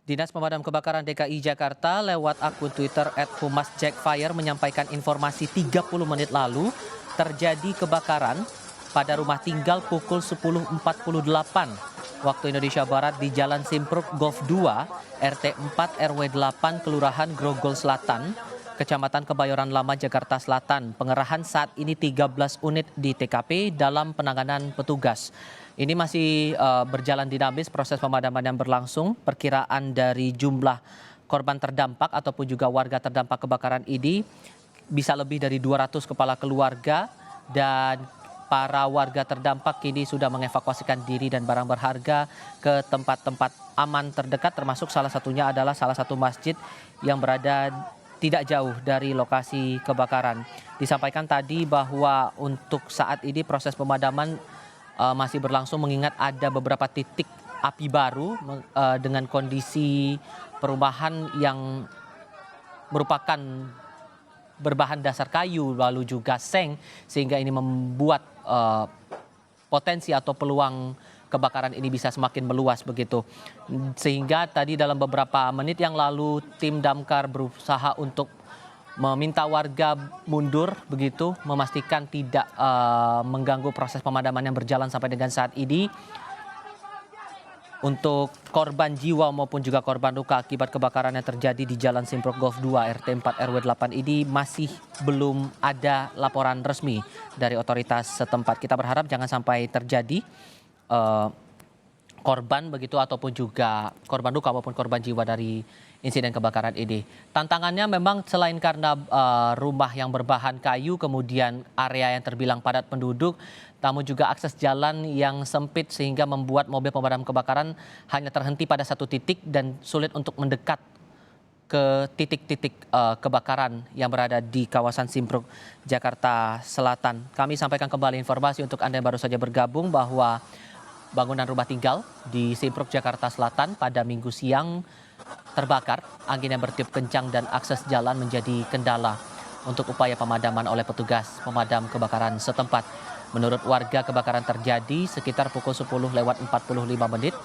Dinas Pemadam Kebakaran DKI Jakarta lewat akun Twitter @humasjackfire menyampaikan informasi 30 menit lalu terjadi kebakaran pada rumah tinggal pukul 10.48 waktu Indonesia Barat di Jalan Simpruk Golf 2, RT 4 RW 8, Kelurahan Grogol Selatan, Kecamatan Kebayoran Lama, Jakarta Selatan. Pengerahan saat ini 13 unit di TKP dalam penanganan petugas. Ini masih berjalan dinamis proses pemadaman yang berlangsung. Perkiraan dari jumlah korban terdampak ataupun juga warga terdampak kebakaran ini bisa lebih dari 200 kepala keluarga, dan para warga terdampak kini sudah mengevakuasikan diri dan barang berharga ke tempat-tempat aman terdekat, termasuk salah satunya adalah salah satu masjid yang berada tidak jauh dari lokasi kebakaran. Disampaikan tadi bahwa untuk saat ini proses pemadaman masih berlangsung mengingat ada beberapa titik api baru dengan kondisi perumahan yang merupakan berbahan dasar kayu lalu juga seng, sehingga ini membuat potensi atau peluang kebakaran ini bisa semakin meluas begitu. Sehingga tadi dalam beberapa menit yang lalu tim damkar berusaha untuk meminta warga mundur begitu, memastikan tidak mengganggu proses pemadaman yang berjalan sampai dengan saat ini. Untuk korban jiwa maupun juga korban luka akibat kebakaran yang terjadi di Jalan Simpruk Golf 2 RT 4 RW 8 ini masih belum ada laporan resmi dari otoritas setempat. Kita berharap jangan sampai terjadi korban begitu ataupun juga korban luka maupun korban jiwa dari insiden kebakaran ini. Tantangannya memang selain karena rumah yang berbahan kayu, kemudian area yang terbilang padat penduduk, namun juga akses jalan yang sempit sehingga membuat mobil pemadam kebakaran hanya terhenti pada satu titik dan sulit untuk mendekat ke titik-titik kebakaran yang berada di kawasan Simpruk, Jakarta Selatan. Kami sampaikan kembali informasi untuk Anda yang baru saja bergabung bahwa bangunan rumah tinggal di Simpruk, Jakarta Selatan pada Minggu siang terbakar. Angin yang bertiup kencang dan akses jalan menjadi kendala untuk upaya pemadaman oleh petugas pemadam kebakaran setempat. Menurut warga, kebakaran terjadi sekitar pukul 10:45 menit.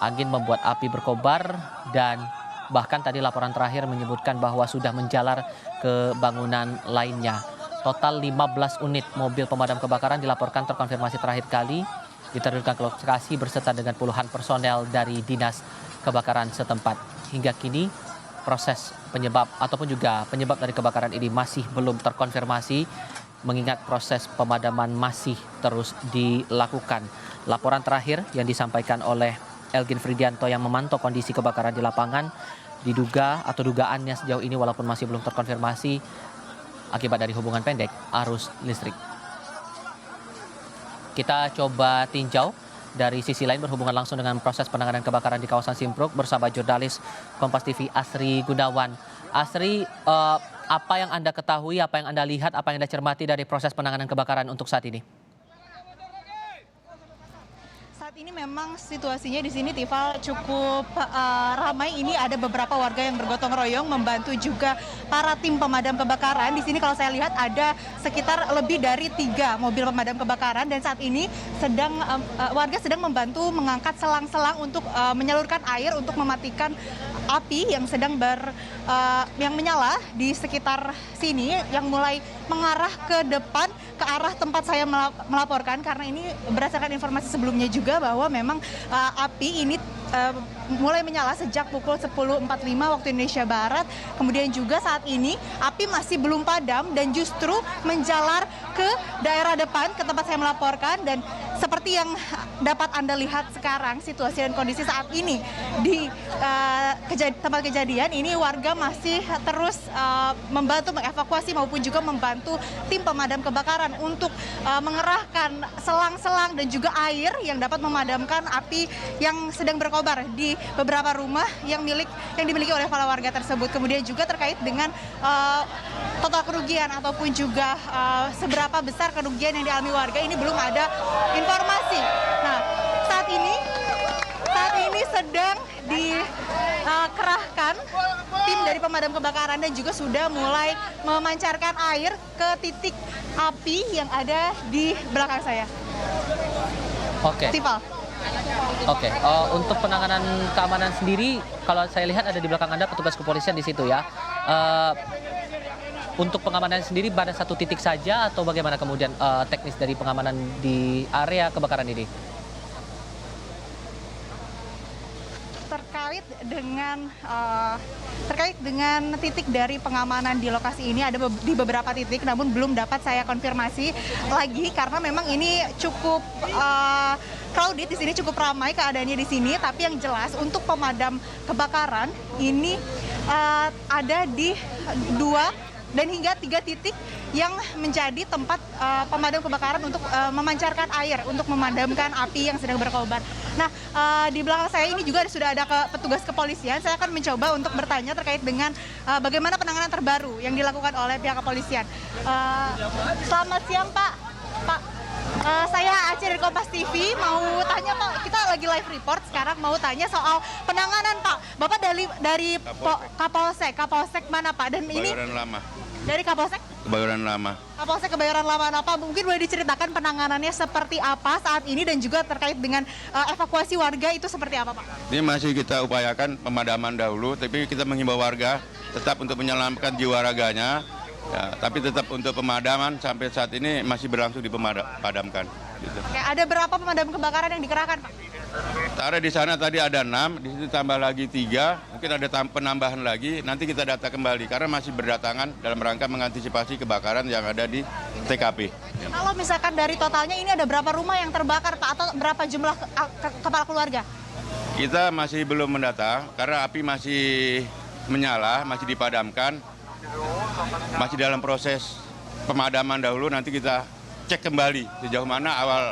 Angin membuat api berkobar dan bahkan tadi laporan terakhir menyebutkan bahwa sudah menjalar ke bangunan lainnya. Total 15 unit mobil pemadam kebakaran dilaporkan terkonfirmasi terakhir kali diterjunkan ke lokasi berserta dengan puluhan personel dari dinas kebakaran setempat. Hingga kini proses penyebab ataupun juga penyebab dari kebakaran ini masih belum terkonfirmasi, mengingat proses pemadaman masih terus dilakukan. Laporan terakhir yang disampaikan oleh Elgin Fridianto yang memantau kondisi kebakaran di lapangan, diduga atau dugaannya sejauh ini walaupun masih belum terkonfirmasi akibat dari hubungan pendek arus listrik. Kita coba tinjau dari sisi lain berhubungan langsung dengan proses penanganan kebakaran di kawasan Simpruk bersama jurnalis Kompas TV Asri Gunawan. Asri, apa yang Anda ketahui, apa yang Anda lihat, apa yang Anda cermati dari proses penanganan kebakaran untuk saat ini? Saat ini memang situasinya di sini, Tifal, cukup ramai. Ini ada beberapa warga yang bergotong royong membantu juga para tim pemadam kebakaran. Di sini kalau saya lihat ada sekitar lebih dari 3 mobil pemadam kebakaran, dan saat ini warga sedang membantu mengangkat selang-selang untuk menyalurkan air untuk mematikan api yang sedang yang menyala di sekitar sini, yang mulai mengarah ke depan ke arah tempat saya melaporkan, karena ini berdasarkan informasi sebelumnya juga bahwa memang api ini mulai menyala sejak pukul 10.45 waktu Indonesia Barat. Kemudian juga saat ini api masih belum padam dan justru menjalar ke daerah depan ke tempat saya melaporkan. Dan seperti yang dapat Anda lihat sekarang, situasi dan kondisi saat ini di tempat kejadian ini, warga masih terus membantu mengevakuasi maupun juga membantu tim pemadam kebakaran untuk mengerahkan selang-selang dan juga air yang dapat memadamkan api yang sedang berkobar di beberapa rumah yang dimiliki oleh para warga tersebut. Kemudian juga terkait dengan total kerugian ataupun juga seberapa besar kerugian yang dialami warga, ini belum ada informasi. Nah, saat ini sedang dikerahkan tim dari pemadam kebakaran dan juga sudah mulai memancarkan air ke titik api yang ada di belakang saya. Oke. Tifal. Oke, untuk penanganan keamanan sendiri, kalau saya lihat ada di belakang Anda petugas kepolisian di situ ya. Eh, untuk pengamanan sendiri pada satu titik saja atau bagaimana kemudian teknis dari pengamanan di area kebakaran ini? Terkait dengan titik dari pengamanan di lokasi ini ada di beberapa titik, namun belum dapat saya konfirmasi lagi karena memang ini cukup crowded di sini, cukup ramai keadaannya di sini. Tapi yang jelas untuk pemadam kebakaran ini ada di 2 dan hingga 3 titik yang menjadi tempat pemadam kebakaran untuk memancarkan air untuk memadamkan api yang sedang berkobar. Nah, di belakang saya ini juga sudah ada petugas kepolisian. Saya akan mencoba untuk bertanya terkait dengan bagaimana penanganan terbaru yang dilakukan oleh pihak kepolisian. Selamat siang, Pak. Pak, saya Aceh dari Kompas TV. Mau tanya, Pak, kita lagi live report sekarang, mau tanya soal penanganan, Pak. Bapak dari Kapolsek mana, Pak? Dan ini Kebayoran Lama. dari Kapolsek? Kebayoran Lama. Kapolsek Kebayoran Lama apa? Mungkin boleh diceritakan penanganannya seperti apa saat ini dan juga terkait dengan evakuasi warga itu seperti apa, Pak? Ini masih kita upayakan pemadaman dahulu, tapi kita menghimbau warga tetap untuk menyelamatkan jiwa raganya. Ya, tapi tetap untuk pemadaman sampai saat ini masih berlangsung dipadamkan. Gitu. Oke, ada berapa pemadam kebakaran yang dikerahkan, Pak? Tara di sana tadi ada 6, di situ tambah lagi 3, mungkin ada penambahan lagi. Nanti kita data kembali karena masih berdatangan dalam rangka mengantisipasi kebakaran yang ada di TKP. Kalau misalkan dari totalnya ini ada berapa rumah yang terbakar, Pak? Atau berapa jumlah kepala keluarga? Kita masih belum mendata karena api masih menyala, masih dipadamkan. Masih dalam proses pemadaman dahulu, nanti kita cek kembali sejauh mana awal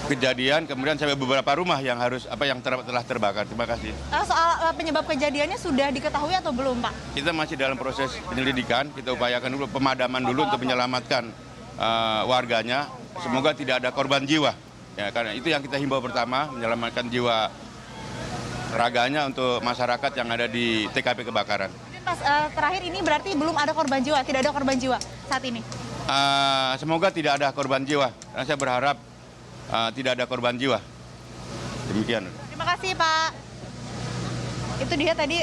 kejadian, kemudian sampai beberapa rumah yang telah terbakar. Terima kasih. Soal penyebab kejadiannya sudah diketahui atau belum, Pak? Kita masih dalam proses penyelidikan, kita upayakan dulu pemadaman dulu untuk menyelamatkan warganya. Semoga tidak ada korban jiwa. Ya, karena itu yang kita himbau pertama, menyelamatkan jiwa raganya untuk masyarakat yang ada di TKP kebakaran. Pas terakhir ini berarti belum ada korban jiwa, tidak ada korban jiwa saat ini? Semoga tidak ada korban jiwa, karena saya berharap tidak ada korban jiwa. Demikian. Terima kasih, Pak. Itu dia tadi,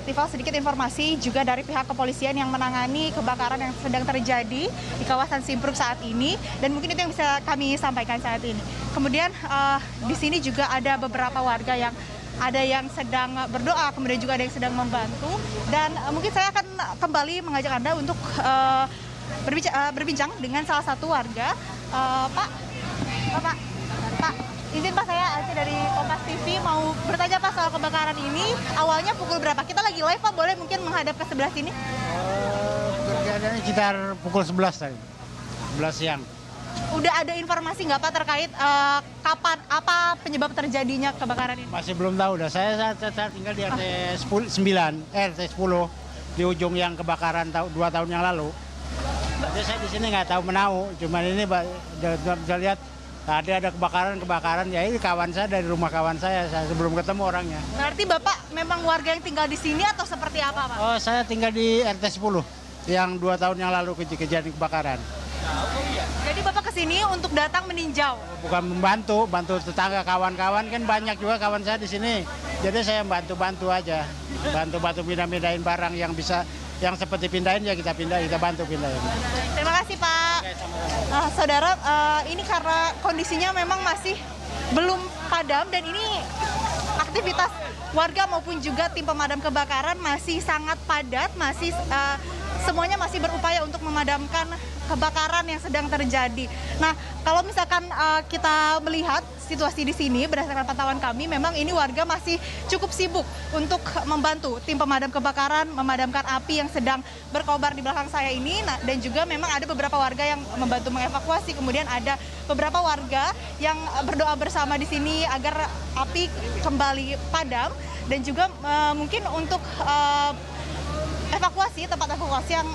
Tifal, sedikit informasi juga dari pihak kepolisian yang menangani kebakaran yang sedang terjadi di kawasan Simpruk saat ini, dan mungkin itu yang bisa kami sampaikan saat ini. Kemudian di sini juga ada beberapa warga yang ada yang sedang berdoa, kemudian juga ada yang sedang membantu. Dan mungkin saya akan kembali mengajak Anda untuk berbincang dengan salah satu warga. Pak, izin Pak, saya Aceh dari Kompas TV mau bertanya Pak soal kebakaran ini. Awalnya pukul berapa? Kita lagi live, Pak, boleh mungkin menghadap ke sebelah sini? Kejadiannya sekitar pukul 11 tadi, 11 siang. Udah ada informasi nggak Pak terkait kapan, apa penyebab terjadinya kebakaran ini? Masih belum tahu dah. Saya tinggal di RT 10 di ujung yang kebakaran 2 tahun yang lalu. Jadi saya di sini nggak tahu menau. Cuman ini bisa lihat ada kebakaran. Ya ini kawan saya, dari rumah kawan saya sebelum ketemu orangnya. Berarti Bapak memang warga yang tinggal di sini atau seperti apa, Pak? Oh, saya tinggal di RT 10 yang 2 tahun yang lalu kejadian kebakaran. Jadi Bapak kesini untuk datang meninjau? Bukan bantu tetangga, kawan-kawan kan banyak juga kawan saya di sini. Jadi saya bantu aja, bantu pindahin barang yang seperti pindahin ya kita bantu pindahin. Terima kasih Pak. Saudara, ini karena kondisinya memang masih belum padam dan ini aktivitas warga maupun juga tim pemadam kebakaran masih sangat padat, semuanya masih berupaya untuk memadamkan kebakaran yang sedang terjadi. Nah, kalau misalkan kita melihat situasi di sini berdasarkan pantauan kami, memang ini warga masih cukup sibuk untuk membantu tim pemadam kebakaran memadamkan api yang sedang berkobar di belakang saya ini. Nah, dan juga memang ada beberapa warga yang membantu mengevakuasi. Kemudian ada beberapa warga yang berdoa bersama di sini agar api kembali padam, dan juga mungkin untuk tempat evakuasi yang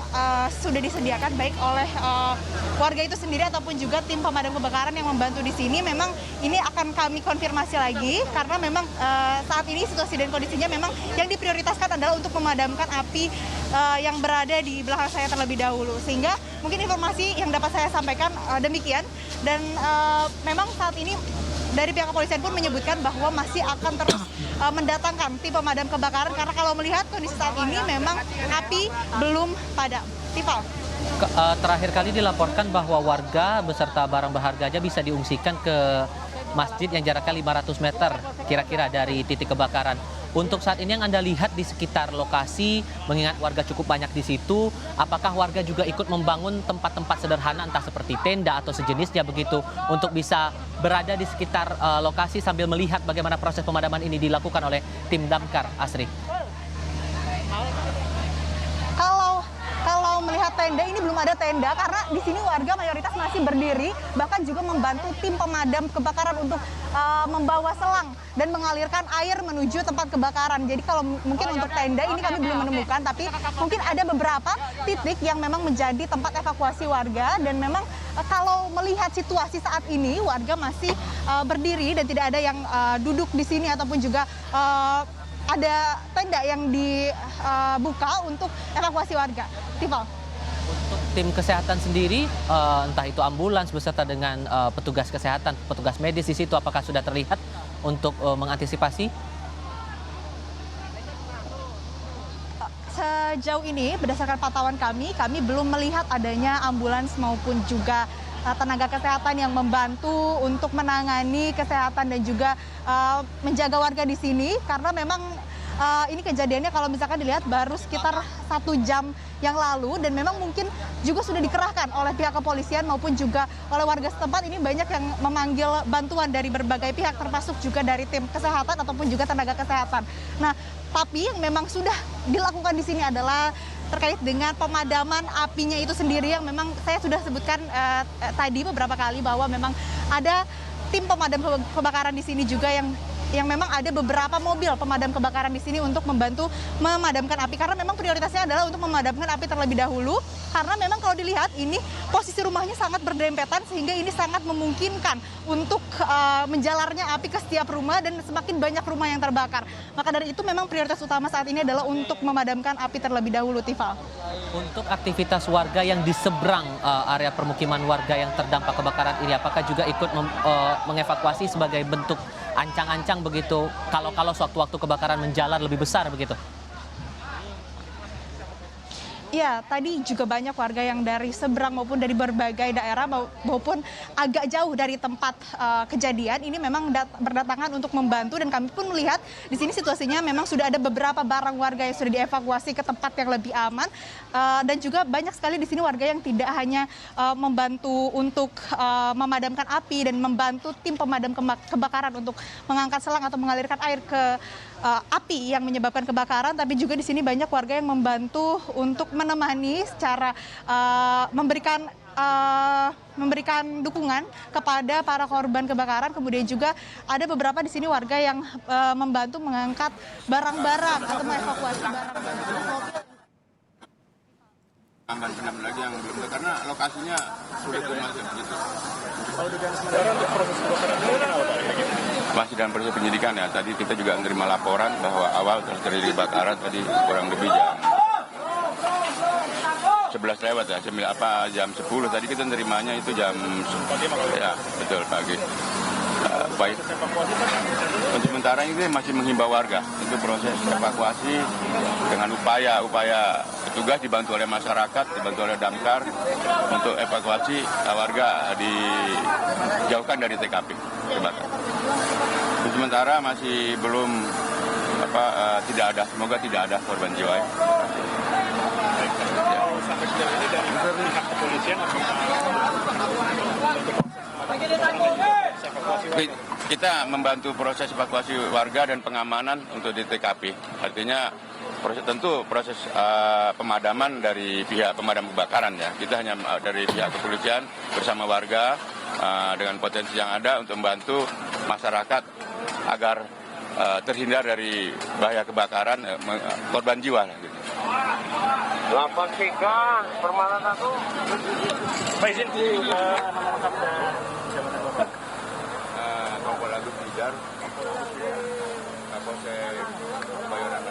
sudah disediakan baik oleh warga itu sendiri ataupun juga tim pemadam kebakaran yang membantu di sini. Memang ini akan kami konfirmasi lagi karena memang saat ini situasi dan kondisinya memang yang diprioritaskan adalah untuk memadamkan api yang berada di belakang saya terlebih dahulu. Sehingga mungkin informasi yang dapat saya sampaikan demikian, dan memang saat ini dari pihak kepolisian pun menyebutkan bahwa masih akan terus mendatangkan tim pemadam kebakaran karena kalau melihat kondisi saat ini memang api belum padam. Tifal. Terakhir kali dilaporkan bahwa warga beserta barang berharganya bisa diungsikan ke masjid yang jaraknya 500 meter kira-kira dari titik kebakaran. Untuk saat ini yang Anda lihat di sekitar lokasi, mengingat warga cukup banyak di situ, apakah warga juga ikut membangun tempat-tempat sederhana entah seperti tenda atau sejenisnya begitu untuk bisa berada di sekitar lokasi sambil melihat bagaimana proses pemadaman ini dilakukan oleh tim damkar, Asri? Kalau melihat tenda, ini belum ada tenda karena di sini warga mayoritas masih berdiri, bahkan juga membantu tim pemadam kebakaran untuk membawa selang dan mengalirkan air menuju tempat kebakaran. Jadi kalau mungkin untuk tenda ini kami belum menemukan, tapi mungkin ada beberapa titik yang memang menjadi tempat evakuasi warga dan memang kalau melihat situasi saat ini warga masih berdiri dan tidak ada yang duduk di sini ataupun juga ada tenda yang dibuka untuk evakuasi warga. Tifal. Untuk tim kesehatan sendiri, entah itu ambulans beserta dengan petugas kesehatan, petugas medis di situ, apakah sudah terlihat untuk mengantisipasi? Sejauh ini berdasarkan pantauan kami belum melihat adanya ambulans maupun juga tenaga kesehatan yang membantu untuk menangani kesehatan dan juga menjaga warga di sini karena memang ini kejadiannya kalau misalkan dilihat baru sekitar 1 jam yang lalu dan memang mungkin juga sudah dikerahkan oleh pihak kepolisian maupun juga oleh warga setempat. Ini banyak yang memanggil bantuan dari berbagai pihak termasuk juga dari tim kesehatan ataupun juga tenaga kesehatan. Nah, tapi yang memang sudah dilakukan di sini adalah terkait dengan pemadaman apinya itu sendiri yang memang saya sudah sebutkan tadi beberapa kali bahwa memang ada tim pemadam kebakaran di sini juga yang memang ada beberapa mobil pemadam kebakaran di sini untuk membantu memadamkan api karena memang prioritasnya adalah untuk memadamkan api terlebih dahulu karena memang kalau dilihat ini posisi rumahnya sangat berdempetan sehingga ini sangat memungkinkan untuk menjalarnya api ke setiap rumah dan semakin banyak rumah yang terbakar. Maka dari itu memang prioritas utama saat ini adalah untuk memadamkan api terlebih dahulu, Tifal. Untuk aktivitas warga yang di seberang area permukiman warga yang terdampak kebakaran ini, apakah juga ikut mengevakuasi sebagai bentuk ancang-ancang begitu kalau sewaktu-waktu kebakaran menjalar lebih besar begitu? Ya, tadi juga banyak warga yang dari seberang maupun dari berbagai daerah maupun agak jauh dari tempat kejadian ini memang berdatangan untuk membantu dan kami pun melihat di sini situasinya memang sudah ada beberapa barang warga yang sudah dievakuasi ke tempat yang lebih aman dan juga banyak sekali di sini warga yang tidak hanya membantu untuk memadamkan api dan membantu tim pemadam kebakaran untuk mengangkat selang atau mengalirkan air ke api yang menyebabkan kebakaran, tapi juga di sini banyak warga yang membantu untuk menemani secara memberikan dukungan kepada para korban kebakaran. Kemudian juga ada beberapa di sini warga yang membantu mengangkat barang-barang atau mengevakuasi barang-barang. Penambahan lagi yang belum, karena lokasinya sulit masuk gitu. Kalau dugaan sementara untuk proses kebakaran masih dalam proses penyidikan ya. Tadi kita juga menerima laporan bahwa awal terjadi kebakaran tadi kurang lebih jam 11 lewat ya, jam 10. Tadi kita nerimanya itu jam ya, betul pagi. Baik. Untuk sementara ini masih menghimbau warga itu proses evakuasi dengan upaya petugas dibantu oleh masyarakat, dibantu oleh damkar untuk evakuasi warga dijauhkan dari TKP kebakaran. Untuk sementara masih belum semoga tidak ada korban jiwa. sampai sejauh ini dari pihak kepolisian kita membantu proses evakuasi warga dan pengamanan untuk di TKP. Artinya proses pemadaman dari pihak pemadam kebakaran ya. Kita hanya dari pihak kepolisian bersama warga dengan potensi yang ada untuk membantu masyarakat agar terhindar dari bahaya kebakaran, korban jiwa. Gitu. 83 permalan aku. Pak izin Kompol Agus Pijar, Kapolsek Bayoran.